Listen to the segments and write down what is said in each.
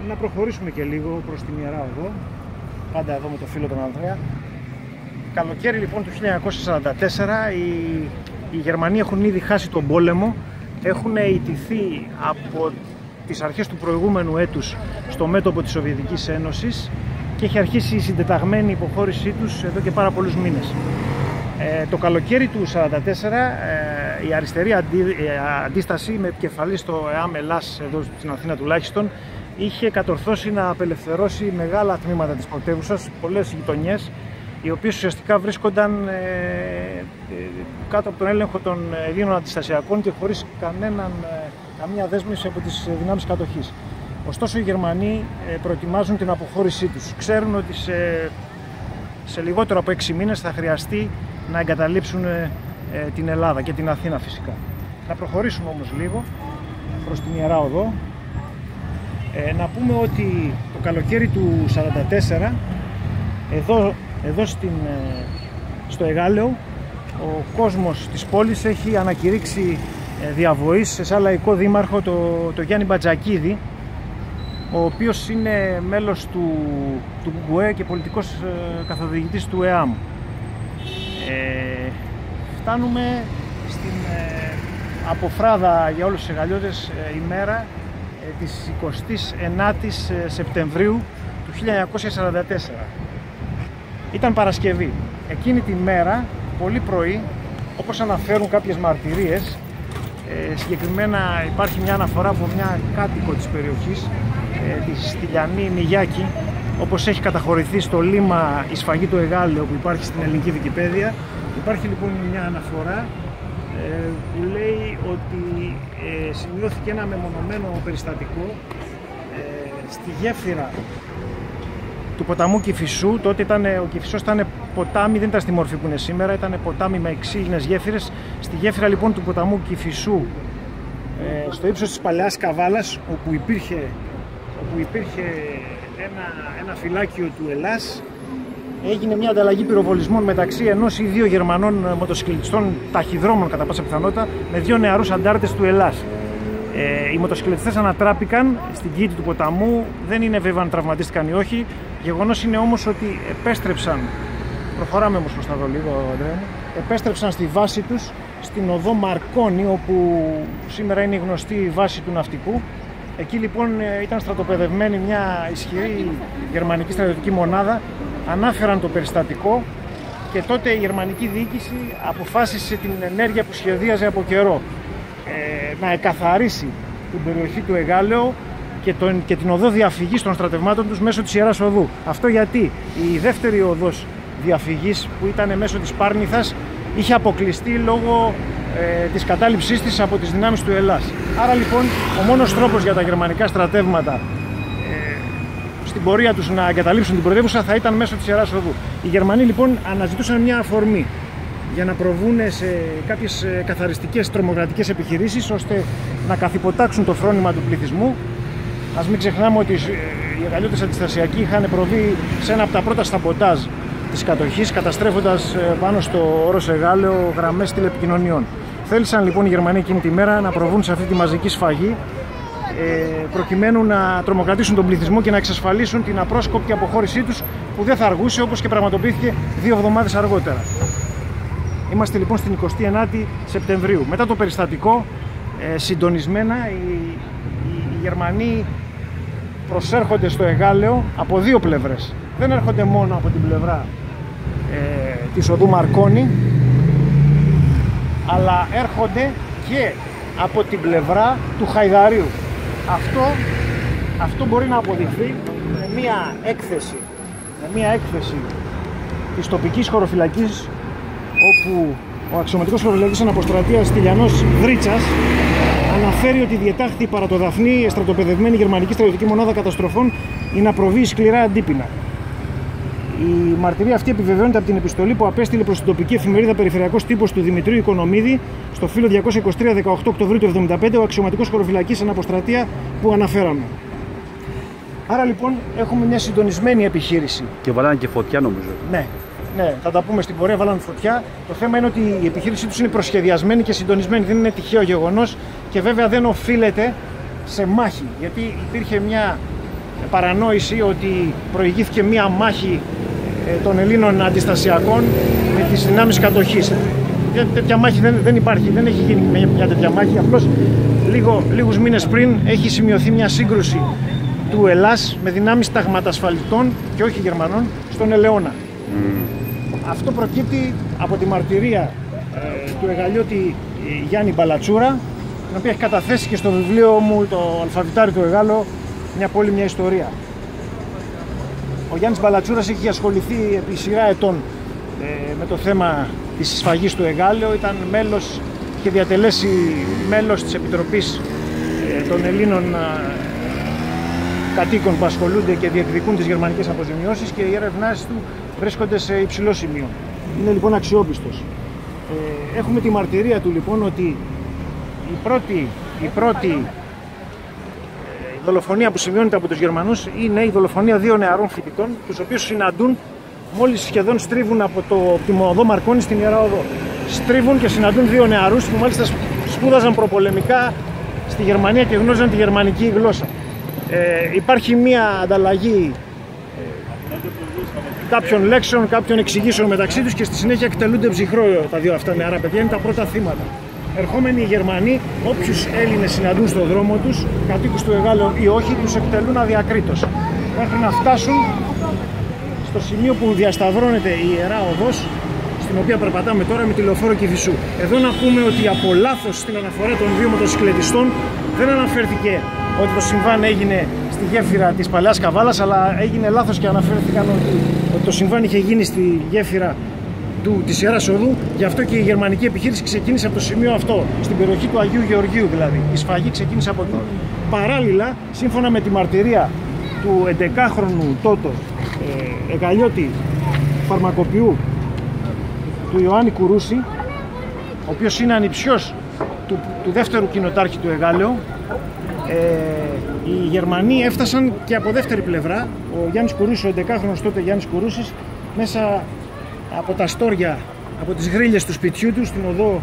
να προχωρήσουμε και λίγο προς την Ιερά Οδό, πάντα εδώ με το φίλο τον Ανδρέα. Καλοκαίρι λοιπόν του 1944 οι Γερμανοί έχουν ήδη χάσει τον πόλεμο, έχουν ιτηθεί από τις αρχές του προηγούμενου έτους στο μέτωπο της Σοβιετικής Ένωσης και έχει αρχίσει η συντεταγμένη υποχώρησή τους εδώ και πάρα πολλούς μήνες. Το καλοκαίρι του 1944 η αριστερή αντίσταση με επικεφαλή στο ΕΑΜ Ελλάς, εδώ στην Αθήνα τουλάχιστον, είχε κατορθώσει να απελευθερώσει μεγάλα τμήματα της πρωτεύουσας, πολλές γειτονιές, οι οποίες ουσιαστικά βρίσκονταν κάτω από τον έλεγχο των Ελλήνων αντιστασιακών και χωρίς καμία δέσμευση από τις δυνάμεις κατοχής. Ωστόσο οι Γερμανοί προετοιμάζουν την αποχώρησή τους. Ξέρουν ότι σε λιγότερο από 6 μήνες θα χρειαστεί να εγκαταλείψουν την Ελλάδα και την Αθήνα φυσικά. Θα προχωρήσουμε όμως λίγο προς την Ιερά Οδό. Να πούμε ότι το καλοκαίρι του 1944 εδώ στο Εγάλεο ο κόσμος της πόλης έχει ανακηρύξει διαβοής σε σαν λαϊκό δήμαρχο το Γιάννη Μπατζακίδη, ο οποίος είναι μέλος του ΜΚΟΕ και πολιτικός καθοδηγητής του ΕΑΜ. Φτάνουμε στην αποφράδα για όλους τους Εγαλιώτες ημέρα της 29ης Σεπτεμβρίου του 1944. Ήταν Παρασκευή. Εκείνη τη μέρα, πολύ πρωί, όπως αναφέρουν κάποιες μαρτυρίες, συγκεκριμένα υπάρχει μια αναφορά από μια κάτοικο της περιοχής, τη Στυλιανή Μιγιάκη, όπως έχει καταχωρηθεί στο λίμα η σφαγή του Εγάλεο που υπάρχει στην ελληνική Wikipedia. Υπάρχει λοιπόν μια αναφορά που λέει ότι σημειώθηκε ένα μεμονωμένο περιστατικό στη γέφυρα του ποταμού Κηφισού. Τότε ο Κηφισός ήταν ποτάμι, δεν ήταν στη μορφή που είναι σήμερα, ήταν ποτάμι με εξήλινες γέφυρες. Στη γέφυρα λοιπόν του ποταμού Κηφισού, στο ύψος της Παλαιάς Καβάλας, όπου υπήρχε ένα φυλάκιο του Ελλάς, έγινε μια ανταλλαγή πυροβολισμών μεταξύ ενός ή δύο Γερμανών μοτοσυκλετιστών ταχυδρόμων κατά πάσα πιθανότητα με δύο νεαρούς αντάρτες του Ελλάς. Οι μοτοσυκλετιστές ανατράπηκαν στην κήτη του ποταμού, δεν είναι βέβαια αν τραυματίστηκαν ή όχι. Γεγονός είναι όμως ότι επέστρεψαν, προχωράμε όμως προς τα δω λίγο, Ανδρέα μου, επέστρεψαν στη βάση τους στην οδό Μαρκόνη, όπου σήμερα είναι η γνωστή βάση του ναυτικού. Εκεί λοιπόν ήταν στρατοπεδευμένη μια ισχυρή γερμανική στρατιωτική μονάδα, ανάφεραν το περιστατικό και τότε η γερμανική διοίκηση αποφάσισε την ενέργεια που σχεδίαζε από καιρό να εκαθαρίσει την περιοχή του Εγάλεο και την οδό διαφυγής των στρατευμάτων τους μέσω της Ιεράς Οδού. Αυτό γιατί η δεύτερη οδός διαφυγής που ήταν μέσω της Πάρνηθας είχε αποκλειστεί λόγω της κατάληψής της από τις δυνάμεις του Ελλάς. Άρα λοιπόν ο μόνος τρόπος για τα γερμανικά στρατεύματα στην πορεία τους να εγκαταλείψουν την πρωτεύουσα θα ήταν μέσω της Ιεράς Οδού. Οι Γερμανοί λοιπόν αναζητούσαν μια αφορμή για να προβούν σε κάποιες καθαριστικές τρομοκρατικές επιχειρήσεις ώστε να καθυποτάξουν το φρόνημα του πληθυσμού. Ας μην ξεχνάμε ότι οι Εγαλιώτες αντιστασιακοί είχαν προβεί σε ένα από τα πρώτα σαμποτάζ της κατοχής, καταστρέφοντας πάνω στο όρος Εγάλεο γραμμές τηλεπικοινωνιών. Θέλησαν λοιπόν οι Γερμανοί εκείνη τη μέρα να προβούν σε αυτή τη μαζική σφαγή προκειμένου να τρομοκρατήσουν τον πληθυσμό και να εξασφαλίσουν την απρόσκοπτη αποχώρησή τους, που δεν θα αργούσε, όπως και πραγματοποιήθηκε 2 εβδομάδες αργότερα. Είμαστε λοιπόν στην 29η Σεπτεμβρίου. Μετά το περιστατικό, συντονισμένα οι Γερμανοί προσέρχονται στο Εγάλεο από δύο πλευρές. Δεν έρχονται μόνο από την πλευρά της οδού Μαρκόνη, αλλά έρχονται και από την πλευρά του Χαϊδαρίου. Αυτό μπορεί να αποδειχθεί με μια έκθεση της τοπικής χωροφυλακής, όπου ο αξιωματικός χωροφυλακής αναποστρατείας Στυλιανός Δρίτσας αναφέρει ότι διετάχθη παρά το Δαφνί στρατοπεδευμένη γερμανική στρατιωτική μονάδα καταστροφών ή να προβεί σκληρά αντίπεινα. Η μαρτυρία αυτή επιβεβαιώνεται από την επιστολή που απέστειλε προς την τοπική εφημερίδα Περιφερειακός Τύπος του Δημητρίου Οικονομίδη στο φύλλο 223 18 Οκτωβρίου του 1975, ο αξιωματικός χωροφυλακής αναποστρατεία που αναφέραμε. Άρα λοιπόν έχουμε μια συντονισμένη επιχείρηση. Και βάλανε και φωτιά νομίζω. Ναι, θα τα πούμε στην πορεία, βάλανε φωτιά. Το θέμα είναι ότι η επιχείρησή τους είναι προσχεδιασμένη και συντονισμένη, δεν είναι τυχαίο γεγονός και βέβαια δεν οφείλεται σε μάχη, γιατί υπήρχε μια παρανόηση ότι προηγήθηκε μία μάχη των Ελλήνων αντιστασιακών με τις δυνάμεις κατοχής. Τέτοια μάχη δεν υπάρχει, δεν έχει γίνει μια τέτοια μάχη. Απλώς λίγους μήνες πριν έχει σημειωθεί μια σύγκρουση του Ελλάς με δυνάμεις ταγματασφαλιτών και όχι Γερμανών στον Ελαιώνα. Αυτό προκύπτει από τη μαρτυρία του Αιγαλιώτη Γιάννη Μπαλατσούρα, την οποία έχει καταθέσει και στο βιβλίο μου το Αλφαβητάρι του Εγάλο, μια πόλη, μια ιστορία. Ο Γιάννης Μπαλατσούρας έχει ασχοληθεί επί σειρά ετών με το θέμα της σφαγής του Εγάλεο. Ήταν μέλος και διατελέσει μέλος της Επιτροπής των Ελλήνων κατοίκων που ασχολούνται και διεκδικούν τις γερμανικές αποζημιώσεις, και οι έρευνές του βρίσκονται σε υψηλό σημείο. Είναι λοιπόν αξιόπιστος. Έχουμε τη μαρτυρία του λοιπόν ότι η πρώτη δολοφονία που σημειώνεται από τους Γερμανούς είναι η δολοφονία 2 νεαρών φοιτητών, τους οποίους συναντούν μόλις σχεδόν στρίβουν από την οδό Μαρκόνη στην Ιερά Οδό. Στρίβουν και συναντούν 2 νεαρούς που μάλιστα σπούδαζαν προπολεμικά στη Γερμανία και γνώριζαν τη γερμανική γλώσσα. Υπάρχει μια ανταλλαγή κάποιων λέξεων, κάποιων εξηγήσεων μεταξύ τους, και στη συνέχεια εκτελούνται ψυχρό τα 2 αυτά νεαρά παιδιά. Είναι τα πρώτα θύματα. Ερχόμενοι οι Γερμανοί, όποιους Έλληνες συναντούν στον δρόμο τους, κατοίκους του Εγάλεου ή όχι, τους εκτελούν αδιακρίτως. Μέχρι να φτάσουν στο σημείο που διασταυρώνεται η Ιερά Οδός, στην οποία περπατάμε τώρα με τη λεωφόρο Κηφισού. Εδώ να πούμε ότι από λάθος στην αναφορά των 2 μοτοσυκλετιστών δεν αναφέρθηκε ότι το συμβάν έγινε στη γέφυρα της Παλαιάς Καβάλας, αλλά έγινε λάθος και αναφέρθηκαν ότι το συμβάν είχε γίνει στη γέφυρα της Ιεράς Οδού. Γι' αυτό και η γερμανική επιχείρηση ξεκίνησε από το σημείο αυτό, στην περιοχή του Αγίου Γεωργίου δηλαδή. Η σφαγή ξεκίνησε από εκεί. Παράλληλα, σύμφωνα με τη μαρτυρία του 11χρονου τότε Αιγαλιώτη φαρμακοποιού του Ιωάννη Κουρούση, ο οποίος είναι ανιψιός του δεύτερου κοινοτάρχη του Εγάλεου, οι Γερμανοί έφτασαν και από δεύτερη πλευρά. Ο Γιάννης Κουρούσης, ο 11χρονος τότε Γιάννης Κουρούσης, μέσα από τα στόρια, από τις γρίλες του σπιτιού του, στην οδό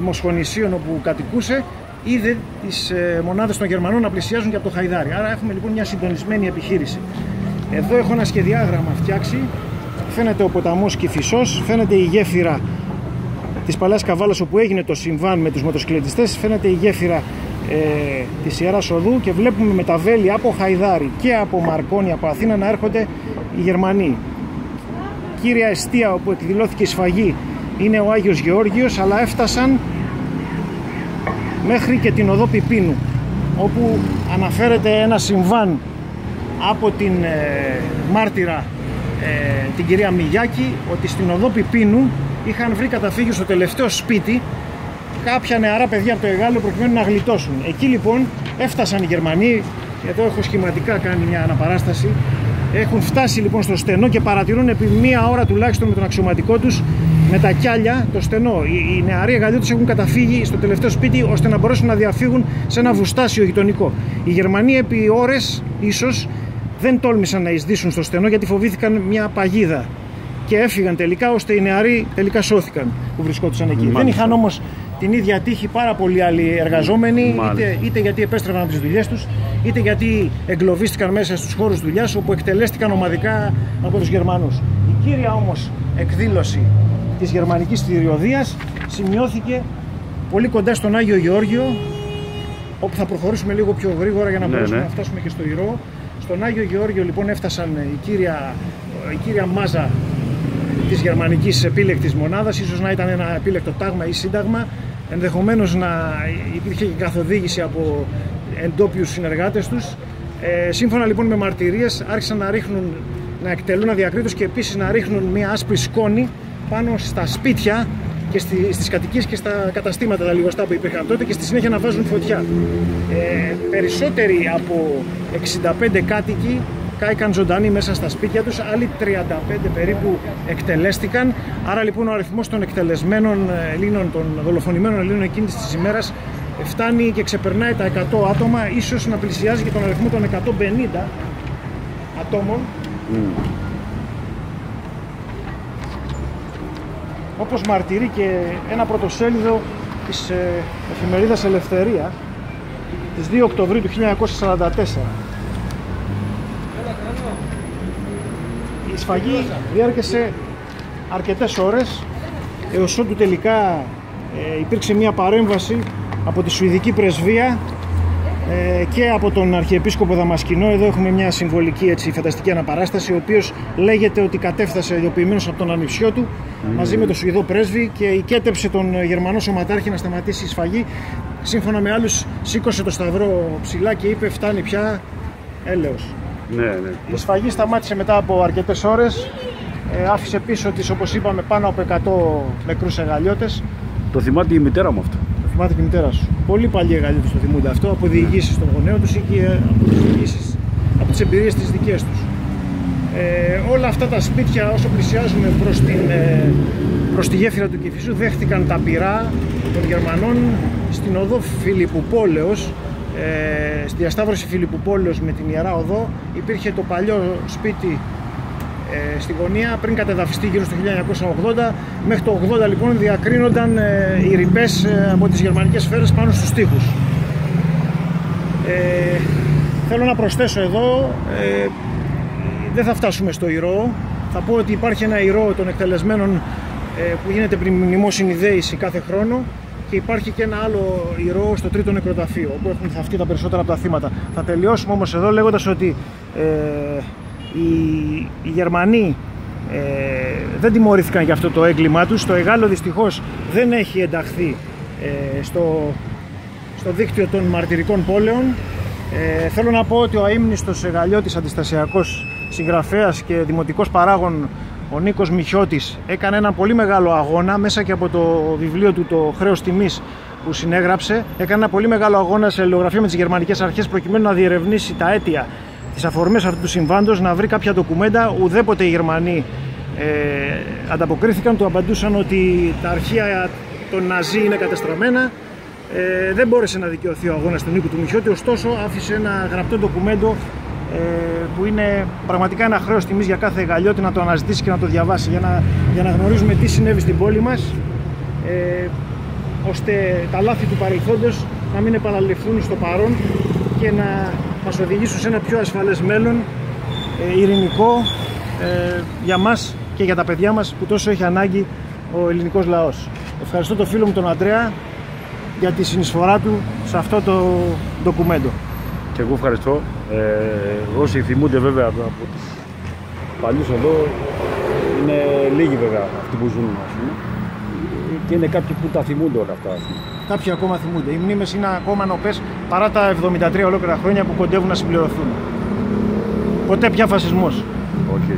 Μοσχονησίων όπου κατοικούσε, είδε τις μονάδες των Γερμανών να πλησιάζουν και από το Χαϊδάρι. Άρα έχουμε λοιπόν μια συντονισμένη επιχείρηση. Εδώ έχω ένα σχεδιάγραμμα φτιάξει. Φαίνεται ο ποταμός Κηφισός, φαίνεται η γέφυρα της Παλαιάς Καβάλας όπου έγινε το συμβάν με τους μοτοσυκλετιστές, φαίνεται η γέφυρα της Ιεράς Οδού, και βλέπουμε με τα βέλη από Χαϊδάρι και από Μαρκόνη, από Αθήνα, να έρχονται οι Γερμανοί. Κύρια εστία όπου εκδηλώθηκε η σφαγή είναι ο Άγιος Γεώργιος, αλλά έφτασαν μέχρι και την οδό Πιπίνου, όπου αναφέρεται ένα συμβάν από την μάρτυρα την κυρία Μιγιάκη, ότι στην οδό Πιπίνου είχαν βρει καταφύγιο στο τελευταίο σπίτι κάποια νεαρά παιδιά από το Εγάλεο προκειμένου να γλιτώσουν. Εκεί λοιπόν έφτασαν οι Γερμανοί. Εδώ έχω σχηματικά κάνει μια αναπαράσταση. Έχουν φτάσει λοιπόν στο στενό και παρατηρούν επί 1 ώρα τουλάχιστον με τον αξιωματικό τους, με τα κιάλια, το στενό. Οι νεαροί Αιγαλιώτες έχουν καταφύγει στο τελευταίο σπίτι ώστε να μπορέσουν να διαφύγουν σε ένα βουστάσιο γειτονικό. Οι Γερμανοί επί ώρες ίσως δεν τόλμησαν να εισδύσουν στο στενό γιατί φοβήθηκαν μια παγίδα, και έφυγαν τελικά, ώστε οι νεαροί τελικά σώθηκαν που βρισκόντουσαν εκεί. Δεν είχαν όμως την ίδια τύχη πάρα πολλοί άλλοι εργαζόμενοι, είτε γιατί επέστρεφαν από τις δουλειές τους, είτε γιατί εγκλωβίστηκαν μέσα στους χώρους δουλειάς, όπου εκτελέστηκαν ομαδικά από τους Γερμανούς. Η κύρια όμως εκδήλωση της γερμανικής θηριωδίας σημειώθηκε πολύ κοντά στον Άγιο Γεώργιο, όπου θα προχωρήσουμε λίγο πιο γρήγορα για να μπορέσουμε να φτάσουμε και στο Ηρώ. Στον Άγιο Γεώργιο λοιπόν έφτασαν η κύρια μάζα της γερμανικής επίλεκτης μονάδας, ίσως να ήταν ένα επίλεκτο τάγμα ή σύνταγμα, ενδεχομένως να υπήρχε και καθοδήγηση από εντόπιους συνεργάτες τους. Σύμφωνα λοιπόν με μαρτυρίες, άρχισαν να εκτελούν αδιακρίτως και επίσης να ρίχνουν μια άσπρη σκόνη πάνω στα σπίτια και στις κατοικίες και στα καταστήματα τα λιγοστά που υπήρχαν τότε, και στη συνέχεια να βάζουν φωτιά. Περισσότεροι από 65 κάτοικοι κάηκαν ζωντανοί μέσα στα σπίτια τους, άλλοι 35 περίπου εκτελέστηκαν. Άρα λοιπόν ο αριθμός των εκτελεσμένων Ελλήνων, των δολοφονημένων Ελλήνων εκείνης της ημέρας, φτάνει και ξεπερνάει τα 100 άτομα, ίσως να πλησιάζει και τον αριθμό των 150 ατόμων. Όπως μαρτυρεί και ένα πρωτοσέλιδο της εφημερίδας Ελευθερία της 2 Οκτωβρίου του 1944. Η σφαγή διάρκεσε αρκετές ώρες, έως ότου τελικά υπήρξε μια παρέμβαση από τη Σουηδική Πρεσβεία και από τον Αρχιεπίσκοπο Δαμασκηνό. Εδώ έχουμε μια συμβολική, έτσι, φανταστική αναπαράσταση, ο οποίος λέγεται ότι κατέφθασε ειδοποιημένος από τον ανιψιό του μαζί με τον Σουηδό πρέσβη και οικέτεψε τον Γερμανό σωματάρχη να σταματήσει η σφαγή. Σύμφωνα με άλλους, σήκωσε το σταυρό ψηλά και είπε: φτάνει πια, έλεος. Ναι. Η σφαγή σταμάτησε μετά από αρκετές ώρες. Άφησε πίσω της, όπως είπαμε, πάνω από 100 νεκρούς εγαλιώτες. Το θυμάται η μητέρα μου αυτό. Το θυμάται και η μητέρα σου. Πολύ παλιοί εγαλιώτες το θυμούνται αυτό, από διηγήσεις των γονέων τους ή και από τις διηγήσεις, από τις εμπειρίες τις δικές τους. Όλα αυτά τα σπίτια, όσο πλησιάζουμε προς τη γέφυρα του Κηφισού, δέχτηκαν τα πυρά των Γερμανών στην οδό Φιλιππουπόλεως. Στη διασταύρωση Φιλιππουπόλεως με την Ιερά Οδό υπήρχε το παλιό σπίτι στη γωνία, πριν κατεδαφιστεί γύρω στο 1980. Μέχρι το 80 λοιπόν διακρίνονταν οι ρηπές από τις γερμανικές σφαίρες πάνω στους τοίχους. Θέλω να προσθέσω εδώ, δεν θα φτάσουμε στο ηρώο. Θα πω ότι υπάρχει ένα ηρώο των εκτελεσμένων που γίνεται πριν μνημόσυνη δέηση κάθε χρόνο, και υπάρχει και ένα άλλο ηρώο στο τρίτο νεκροταφείο, όπου έχουν θαυτεί τα περισσότερα από τα θύματα. Θα τελειώσουμε όμως εδώ λέγοντας ότι οι Γερμανοί δεν τιμωρήθηκαν για αυτό το έγκλημά τους. Το Εγάλο δυστυχώς δεν έχει ενταχθεί στο δίκτυο των μαρτυρικών πόλεων. Θέλω να πω ότι ο αείμνηστος εγαλιώτης αντιστασιακός συγγραφέας και δημοτικός παράγων, ο Νίκος Μιχιώτης, έκανε ένα πολύ μεγάλο αγώνα μέσα και από το βιβλίο του «Το χρέος τιμής» που συνέγραψε. Έκανε ένα πολύ μεγάλο αγώνα σε αλληλογραφία με τις γερμανικές αρχές, προκειμένου να διερευνήσει τα αίτια, τις αφορμές αυτού του συμβάντος, να βρει κάποια ντοκουμέντα. Ουδέποτε οι Γερμανοί ανταποκρίθηκαν, του απαντούσαν ότι τα αρχεία των Ναζί είναι κατεστραμμένα. Δεν μπόρεσε να δικαιωθεί ο αγώνας του Νίκου του Μιχιώτη, ωστόσο άφησε ένα γραπτό ντοκουμέντο που είναι πραγματικά ένα χρέος τιμής για κάθε εγαλιώτη να το αναζητήσει και να το διαβάσει, για να γνωρίζουμε τι συνέβη στην πόλη μας, ώστε τα λάθη του παρελθόντος να μην επαναληφθούν στο παρόν και να μας οδηγήσουν σε ένα πιο ασφαλές μέλλον, ειρηνικό, για μας και για τα παιδιά μας που τόσο έχει ανάγκη ο ελληνικός λαός. Ευχαριστώ τον φίλο μου τον Αντρέα για τη συνεισφορά του σε αυτό το ντοκουμέντο. Και εγώ ευχαριστώ. Όσοι θυμούνται βέβαια από τους παλιούς εδώ, είναι λίγοι βέβαια αυτοί που ζουν, ας πούμε. Και είναι κάποιοι που τα θυμούνται όλα αυτά. Κάποιοι ακόμα θυμούνται. Οι μνήμες είναι ακόμα νοπές παρά τα 73 ολόκληρα χρόνια που κοντεύουν να συμπληρωθούν. Ποτέ πια φασισμός. Okay.